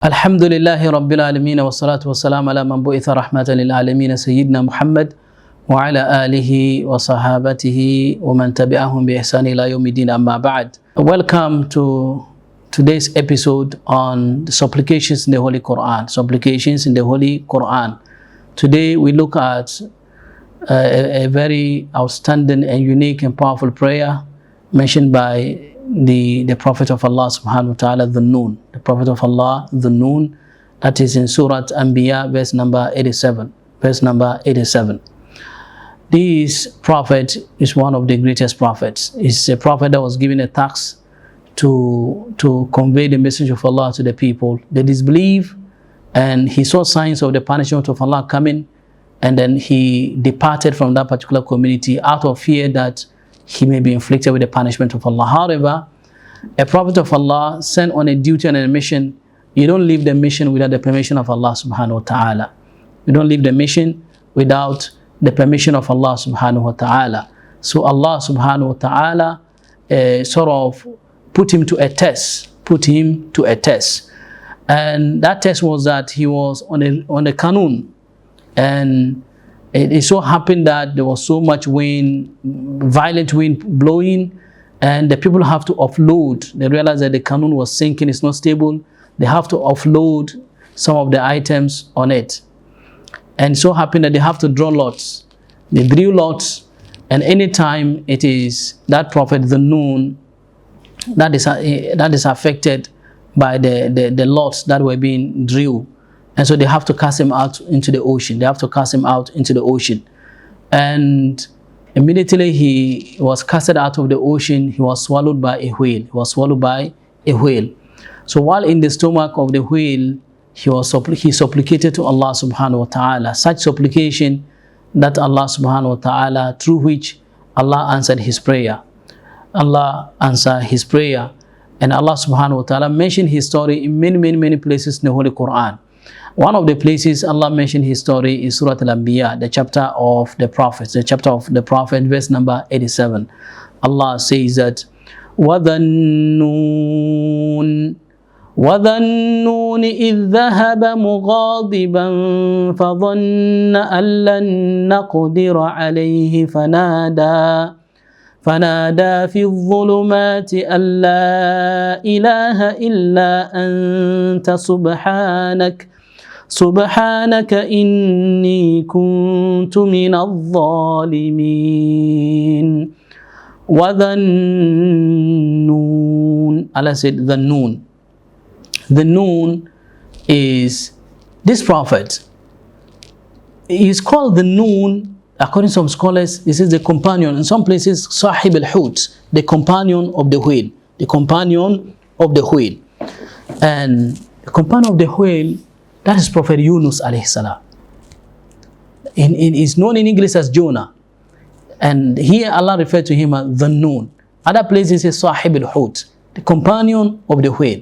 Alhamdulillahi Rabbil Alameen wa salatu wa salam ala man bu'itha rahmatan lil alameen Sayyidina Muhammad wa ala alihi wa sahabatihi wa man tabi'ahum bi ihsani ila yawmiddin amma ba'd. Welcome to today's episode on the supplications in the Holy Quran. Supplications in the Holy Quran. Today we look at a very outstanding and unique and powerful prayer mentioned by the Prophet of Allah subhanahu wa ta'ala, the Noon. The Prophet of Allah, the Noon, that is in Surah Anbiya, verse number 87. Verse number 87. This prophet is one of the greatest prophets. It's a prophet that was given a task to convey the message of Allah to the people. They disbelieve, and he saw signs of the punishment of Allah coming, and then he departed from that particular community out of fear that he may be inflicted with the punishment of Allah. However, a prophet of Allah sent on a duty and a mission, you don't leave the mission without the permission of Allah subhanahu wa ta'ala. You don't leave the mission without the permission of Allah subhanahu wa ta'ala. So Allah subhanahu wa ta'ala sort of put him to a test. And that test was that he was on a canoe, and it so happened that there was so much wind, violent wind blowing, and the people have to offload. They realized that the canoe was sinking, it's not stable. They have to offload some of the items on it. And so happened that they have to draw lots. They drew lots, and anytime it is that prophet, the Noon, that is affected by the lots that were being drew. And so they have to cast him out into the ocean. And immediately he was casted out of the ocean, he was swallowed by a whale. So while in the stomach of the whale, he supplicated to Allah subhanahu wa ta'ala. Such supplication that Allah subhanahu wa ta'ala, through which Allah answered his prayer. And Allah subhanahu wa ta'ala mentioned his story in many places in the Holy Quran. One of the places Allah mentioned his story is Surah Al-Anbiya, the chapter of the prophets, verse number 87. Allah says that وَذَنُّونَ إِذْ ذَهَبَ مُغَاضِبًا فَظَنَّ أَن لَّن نَّقْدِرَ عَلَيْهِ فنادى في الظلمات أن لا إله إلا أنت سبحانك إني كنت من الظالمين. وَذَنُّونَ, Allah said the Noon. The Noon is this prophet. He is called the Noon. According to some scholars, this is the companion. In some places, Sahib al-Hut, the companion of the whale. And the companion of the whale, that is Prophet Yunus alayhi salam. Is known in English as Jonah. And here Allah referred to him as the Noon. Other places is Sahib al-Hut, the companion of the whale.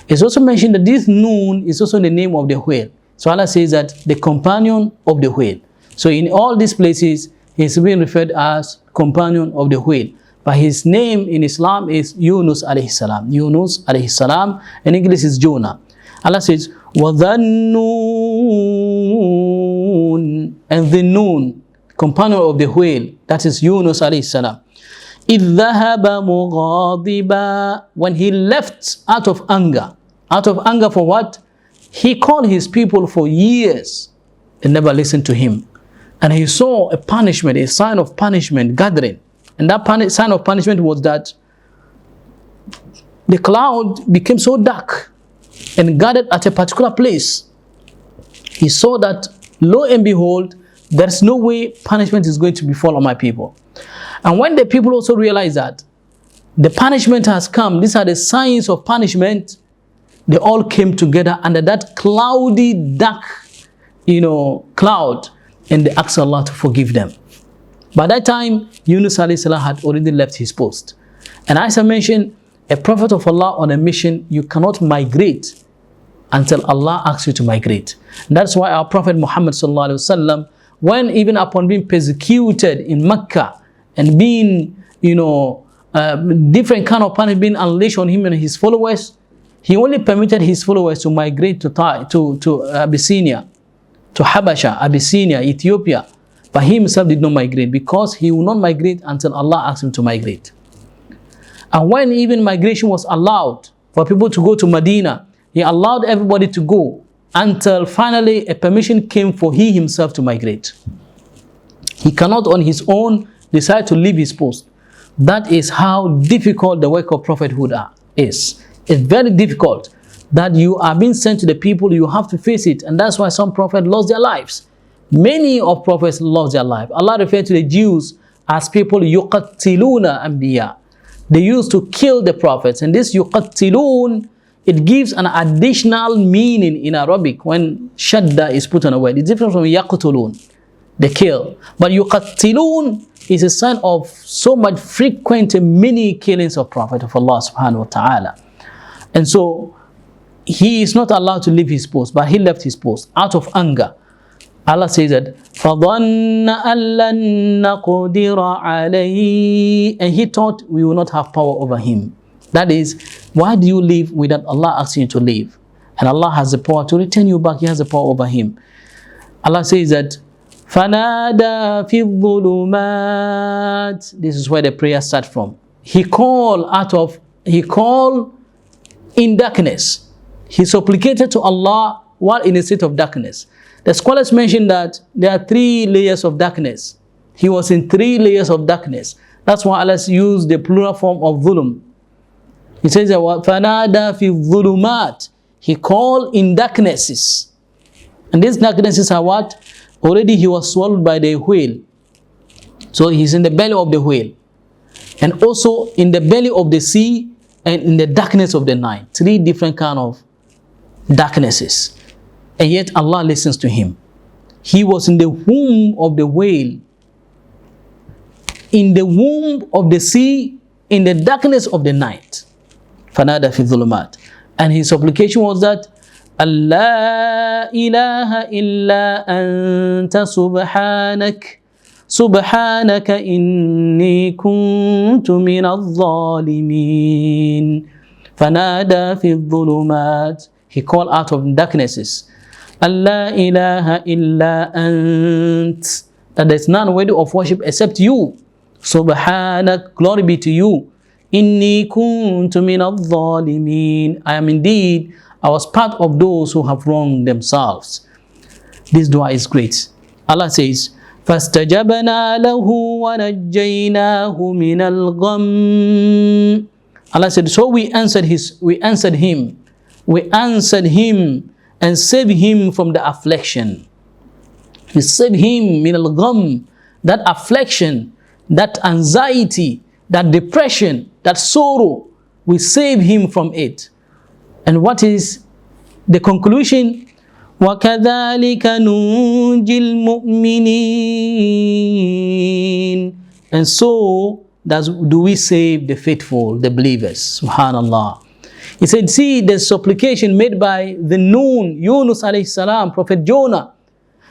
It's also mentioned that this Noon is also the name of the whale. So Allah says that the companion of the whale. So in all these places, he's being referred as companion of the whale. But his name in Islam is Yunus alayhi salam. In English is Jonah. Allah says, وَذَنُّونَ, and the Noon, companion of the whale, that is Yunus alayhi salam. إِذْ ذَهَبَ مُغَاضِبًا, when he left out of anger. Out of anger for what? He called his people for years and never listened to him. And he saw a punishment, a sign of punishment gathering. And that sign of punishment was that the cloud became so dark and gathered at a particular place. He saw that, lo and behold, there's no way punishment is going to befall on my people. And when the people also realized that the punishment has come, these are the signs of punishment, they all came together under that cloudy, dark, cloud, and they asked Allah to forgive them. By that time, Yunus alayhi salam had already left his post. And as I mentioned, a prophet of Allah on a mission, you cannot migrate until Allah asks you to migrate. And that's why our Prophet Muhammad sallallahu alaihi wasallam, when even upon being persecuted in Mecca and being, different kind of punishment being unleashed on him and his followers, He only permitted his followers to migrate to Abyssinia, to Habasha, Abyssinia, Ethiopia. But he himself did not migrate, because he will not migrate until Allah asked him to migrate. And when even migration was allowed for people to go to Medina, he allowed everybody to go until finally a permission came for he himself to migrate. He cannot on his own decide to leave his post. That is how difficult the work of prophethood is. It's very difficult that you are being sent to the people, you have to face it. And that's why some prophets lost their lives. Many of prophets lost their life. Allah referred to the Jews as people yuqattiluna anbiya. They used to kill the prophets. And this yuqattilun, it gives an additional meaning in Arabic when shadda is put on a word. It's different from yaqtulun, the kill. But yuqattilun is a sign of so much frequent many killings of Prophet of Allah subhanahu wa ta'ala. And so he is not allowed to leave his post, but he left his post out of anger. Allah says that فَظَنَّ أَن لَّن نَّقْدِرَ عَلَيْهِ, and he thought we will not have power over him. That is, why do you leave without Allah asking you to leave? And Allah has the power to return you back. He has the power over him. Allah says that فَنَادَى فِي الظُّلُمَاتِ. This is where the prayer starts from. He called in darkness. He supplicated to Allah while in a state of darkness. The scholars mention that there are 3 layers of darkness. He was in 3 layers of darkness. That's why Allah used the plural form of dhulum. He says that فَنَادَى فِي الظُّلُمَاتِ. He called in darknesses. And these darknesses are what? Already he was swallowed by the whale. So he's in the belly of the whale. And also in the belly of the sea and in the darkness of the night. 3 different kind of darknesses. And yet Allah listens to him. He was in the womb of the whale, in the womb of the sea, in the darkness of the night. فَنَادَى فِي الظُّلُمَاتِ. And his supplication was that Allah ilaha illa anta subhanak inni kuntu min al-zalimin. فَنَادَى فِي الظُّلُمَاتِ. He called out of darknesses. Allah ilaha illa ant. That there is none worthy of worship except you. Subhanak, glory be to you. Inni kuntu min al-zalimin. I was part of those who have wronged themselves. This dua is great. Allah says, فَاسْتَجَبْنَا لَهُ وَنَجَّيْنَاهُ مِنَ الْغَمِّ. Allah said, so we answered him and saved him from the affliction. We saved him min al-gham, that affliction, that anxiety, that depression, that sorrow. We saved him from it. And what is the conclusion? وَكَذَلِكَ نُنْجِي الْمُؤْمِنِينَ. And so do we save the faithful, the believers. Subhanallah. He said, see the supplication made by the Yunus alayhi salam, Prophet Jonah,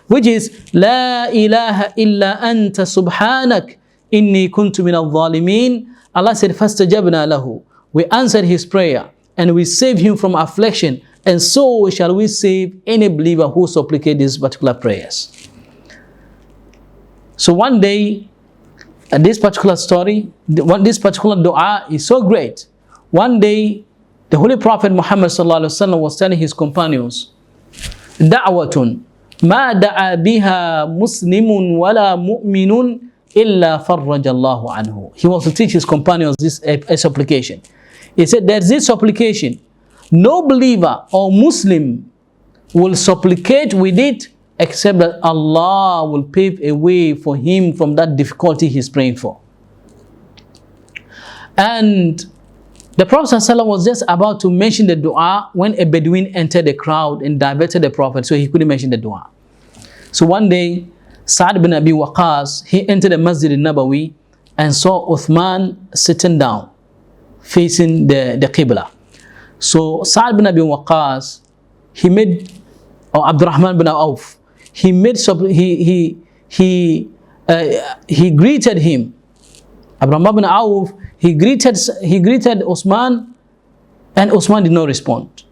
which is, La ilaha illa anta subhanak, inni kuntu min al-zalimin. Allah said, فَاسْتَجَبْنَا لَهُ. We answered his prayer and we saved him from affliction. And so shall we save any believer who supplicate these particular prayers. So one day, this particular story, this particular dua is so great. One day, the Holy Prophet Muhammad was telling his companions, Da'watun ma da'a biha muslimun wala mu'minun illa farrajallahu anhu. He wants to teach his companions this supplication. He said, there's this supplication. No believer or Muslim will supplicate with it except that Allah will pave a way for him from that difficulty he's praying for. And the Prophet ﷺ was just about to mention the dua when a Bedouin entered the crowd and diverted the Prophet, so he couldn't mention the dua. So one day, Sa'd bin Abi Waqqas, he entered the Masjid al-Nabawi and saw Uthman sitting down, facing the Qibla. So Sa'd bin Abi Waqqas, Abdurrahman bin Auf, he greeted him. Abdurrahman bin Auf, he greeted Uthman And Osman did not respond.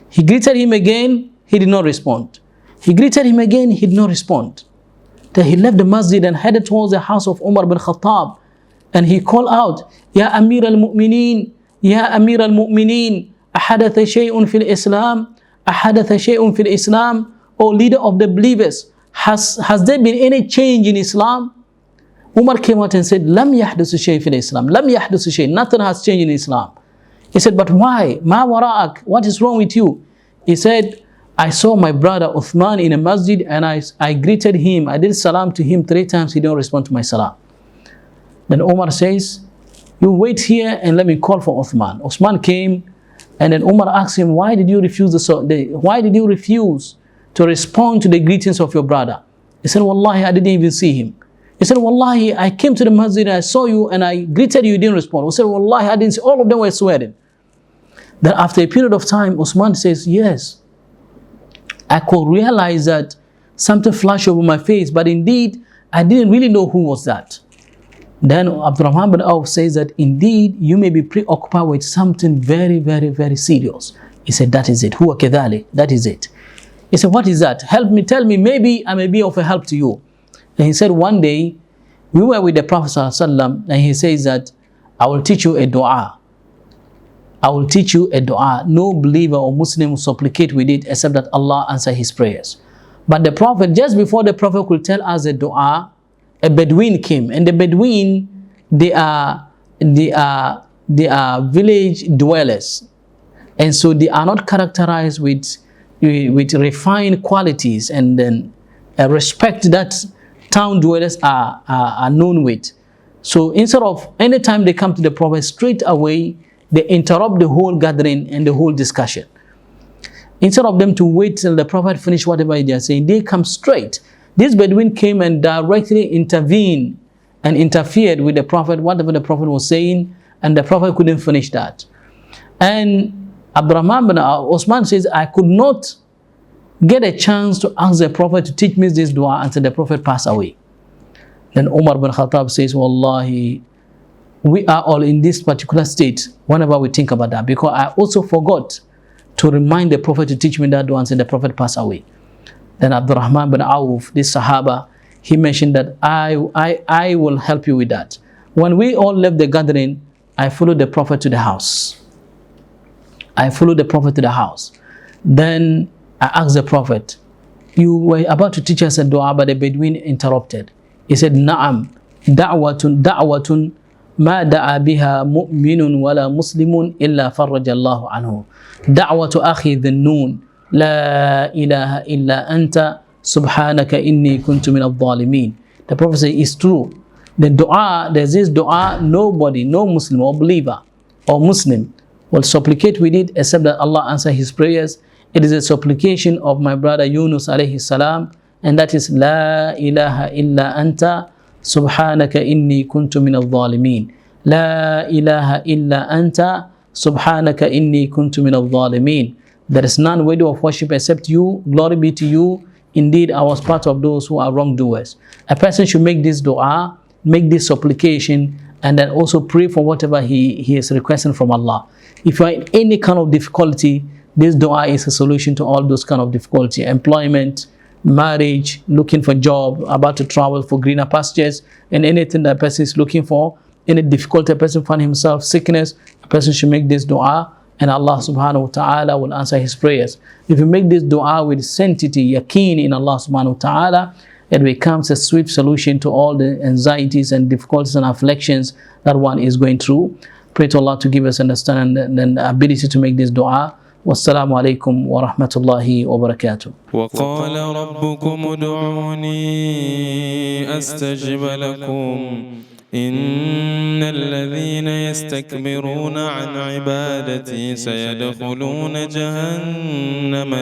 He greeted him again, he did not respond. He greeted him again, he did not respond. Then he left the masjid and headed towards the house of Umar bin Khattab. And he called out, Ya Amir al-Mu'mineen, Ya Amir al-Mu'mineen, Ahadatha shay'un fil Islam, Ahadatha shay'un fil Islam, O leader of the believers, has there been any change in Islam? Umar came out and said, Lam yahdusu shay fil Islam, Lam yahdusu shay, nothing has changed in Islam. He said, but why? Ma wara'ak, what is wrong with you? He said, I saw my brother Uthman in a masjid and I greeted him. I did salam to him 3 times. He didn't respond to my salam. Then Umar says, you wait here and let me call for Uthman. Uthman came and then Umar asked him, why did you refuse to respond to the greetings of your brother? He said, Wallahi, I didn't even see him. He said, Wallahi, I came to the masjid and I saw you and I greeted you, you didn't respond. He said, Wallahi, I didn't see. All of them were swearing. Then after a period of time, Uthman says, yes, I could realize that something flashed over my face, but indeed, I didn't really know who was that. Then Abdurrahman bin Auf says that indeed, you may be preoccupied with something very, very, very serious. He said, that is it. Huwa kedhalik, that is it. He said, what is that? Help me, tell me, maybe I may be of a help to you. And he said, one day, we were with the Prophet ﷺ, and he says that, I will teach you a dua. I will teach you a dua. No believer or Muslim will supplicate with it except that Allah answer his prayers. But the Prophet, just before the Prophet could tell us the dua, a Bedouin came. And the Bedouin, they are village dwellers. And so they are not characterized with refined qualities and then respect that town dwellers are known with. So instead of any time they come to the Prophet, straight away, they interrupt the whole gathering and the whole discussion. Instead of them to wait till the Prophet finish whatever they are saying, they come straight. This Bedouin came and directly intervened and interfered with the Prophet, whatever the Prophet was saying, and the Prophet couldn't finish that. And Abdurrahman bin Osman says, I could not get a chance to ask the Prophet to teach me this dua until the Prophet passed away. Then Umar bin Khattab says, Wallahi, we are all in this particular state whenever we think about that, because I also forgot to remind the Prophet to teach me that dua until the Prophet passed away. Then Abdurrahman bin Auf, this Sahaba, he mentioned that I will help you with that. When we all left the gathering, I followed the Prophet to the house. I followed the Prophet to the house. Then I asked the Prophet, you were about to teach us a dua, but the Bedouin interrupted. He said, Na'am, da'watun ما دعا بها مؤمن ولا مسلم إلا فرج الله عنه دعوة أخي ذنون لا إله إلا أنت سبحانك إني كنت من الظالمين. The Prophet said, it's true. The dua, there's this dua, nobody, no Muslim or believer or Muslim will supplicate with it except that Allah answer his prayers. It is a supplication of my brother Yunus alayhi salam, and that is La ilaha illa anta Subhanaka inni kuntu min al-zalimin. La ilaha illa anta. Subhanaka inni kuntu min al-zalimin. There is none worthy of worship except you. Glory be to you. Indeed, I was part of those who are wrongdoers. A person should make this dua, make this supplication, and then also pray for whatever he is requesting from Allah. If you are in any kind of difficulty, this dua is a solution to all those kind of difficulty. Employment, marriage, looking for job, about to travel for greener pastures, and anything that a person is looking for, any difficulty a person finds himself, sickness, a person should make this dua, and Allah subhanahu wa ta'ala will answer his prayers. If you make this dua with sanctity, yaqeen in Allah subhanahu wa ta'ala, it becomes a swift solution to all the anxieties and difficulties and afflictions that one is going through. Pray to Allah to give us understanding and the ability to make this dua. والسلام عليكم ورحمة الله وبركاته. وقال ربكم ادعوني أستجب لكم إن الذين يستكبرون عن عبادتي سيدخلون جهنم